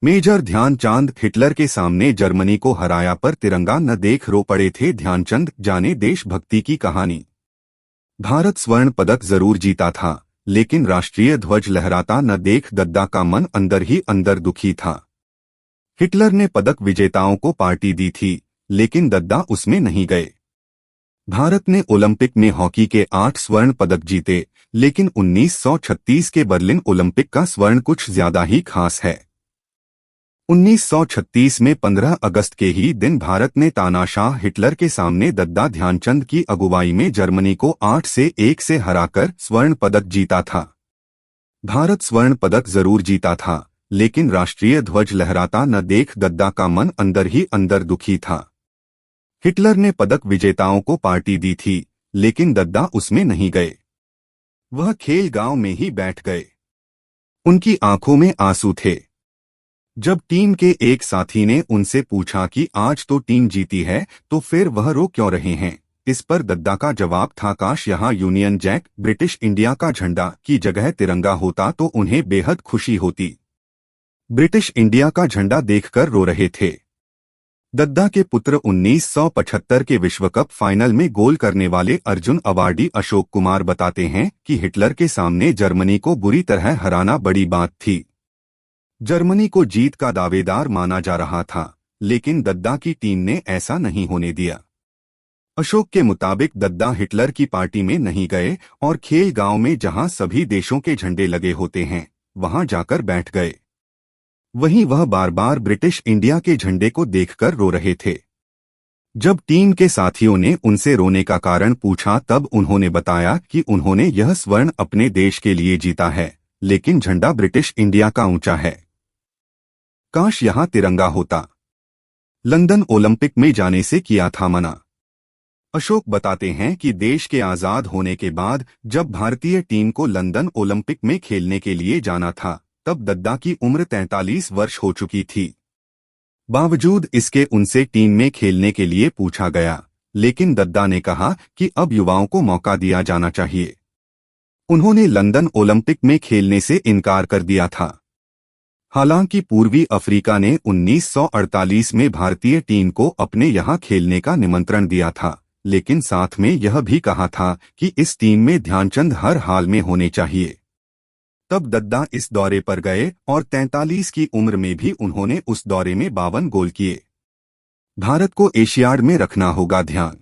Major Dhyanchand Hitler के सामने Germany को हराया पर तिरंगा न देख रो पड़े थे ध्यानचंद, जाने देशभक्ति की कहानी। भारत स्वर्ण पदक जरूर जीता था, लेकिन राष्ट्रीय ध्वज लहराता न देख दद्दा का मन अंदर ही अंदर दुखी था। हिटलर ने पदक विजेताओं को पार्टी दी थी, लेकिन दद्दा उसमें नहीं गए। भारत ने ओलंपिक में हॉकी के 8 स्वर्ण पदक जीते, लेकिन 1936 के बर्लिन ओलंपिक का स्वर्ण कुछ ज्यादा ही खास है। 1936 में 15 अगस्त के ही दिन भारत ने तानाशाह हिटलर के सामने दद्दा ध्यानचंद की अगुवाई में जर्मनी को 8-1 से हराकर स्वर्ण पदक जीता था। भारत स्वर्ण पदक जरूर जीता था, लेकिन राष्ट्रीय ध्वज लहराता न देख दद्दा का मन अंदर ही अंदर दुखी था। हिटलर ने पदक विजेताओं को पार्टी दी थी, लेकिन दद्दा उसमें नहीं गए। वह खेल गांव में ही बैठ गए। उनकी आंखों में आंसू थे। जब टीम के एक साथी ने उनसे पूछा कि आज तो टीम जीती है, तो फिर वह रो क्यों रहे हैं? इस पर दद्दा का जवाब था, काश यहाँ यूनियन जैक ब्रिटिश इंडिया का झंडा की जगह तिरंगा होता तो उन्हें बेहद खुशी होती। ब्रिटिश इंडिया का झंडा देखकर रो रहे थे। दद्दा के पुत्र 1975 के विश्व कप फाइनल में गोल करने वाले अर्जुन अवार्डी अशोक कुमार बताते हैं कि हिटलर के सामने जर्मनी को बुरी तरह हराना बड़ी बात थी। जर्मनी को जीत का दावेदार माना जा रहा था, लेकिन दद्दा की टीम ने ऐसा नहीं होने दिया। अशोक के मुताबिक दद्दा हिटलर की पार्टी में नहीं गए और खेल गांव में जहां सभी देशों के झंडे लगे होते हैं, वहां जाकर बैठ गए। वहीं वह बार बार ब्रिटिश इंडिया के झंडे को देखकर रो रहे थे। जब टीम के साथियों ने उनसे रोने का कारण पूछा, तब उन्होंने बताया कि उन्होंने यह स्वर्ण अपने देश के लिए जीता है, लेकिन झंडा ब्रिटिश इंडिया का ऊंचा है। काश यहां तिरंगा होता। लंदन ओलंपिक में जाने से किया था मना। अशोक बताते हैं कि देश के आजाद होने के बाद जब भारतीय टीम को लंदन ओलंपिक में खेलने के लिए जाना था, तब दद्दा की उम्र 43 वर्ष हो चुकी थी। बावजूद इसके उनसे टीम में खेलने के लिए पूछा गया, लेकिन दद्दा ने कहा कि अब युवाओं को मौका दिया जाना चाहिए। उन्होंने लंदन ओलंपिक में खेलने से इनकार कर दिया था। हालांकि पूर्वी अफ्रीका ने 1948 में भारतीय टीम को अपने यहां खेलने का निमंत्रण दिया था, लेकिन साथ में यह भी कहा था कि इस टीम में ध्यानचंद हर हाल में होने चाहिए। तब दद्दा इस दौरे पर गए और 43 की उम्र में भी उन्होंने उस दौरे में 52 गोल किए। भारत को एशियाड में रखना होगा ध्यान।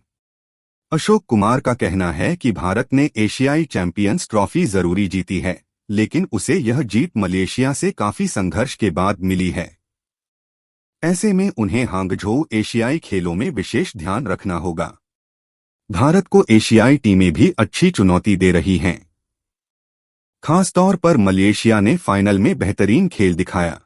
अशोक कुमार का कहना है कि भारत ने एशियाई चैंपियंस ट्रॉफी जरूरी जीती है, लेकिन उसे यह जीत मलेशिया से काफी संघर्ष के बाद मिली है। ऐसे में उन्हें हांगझोउ एशियाई खेलों में विशेष ध्यान रखना होगा। भारत को एशियाई टीमें भी अच्छी चुनौती दे रही हैं। खासतौर पर मलेशिया ने फाइनल में बेहतरीन खेल दिखाया।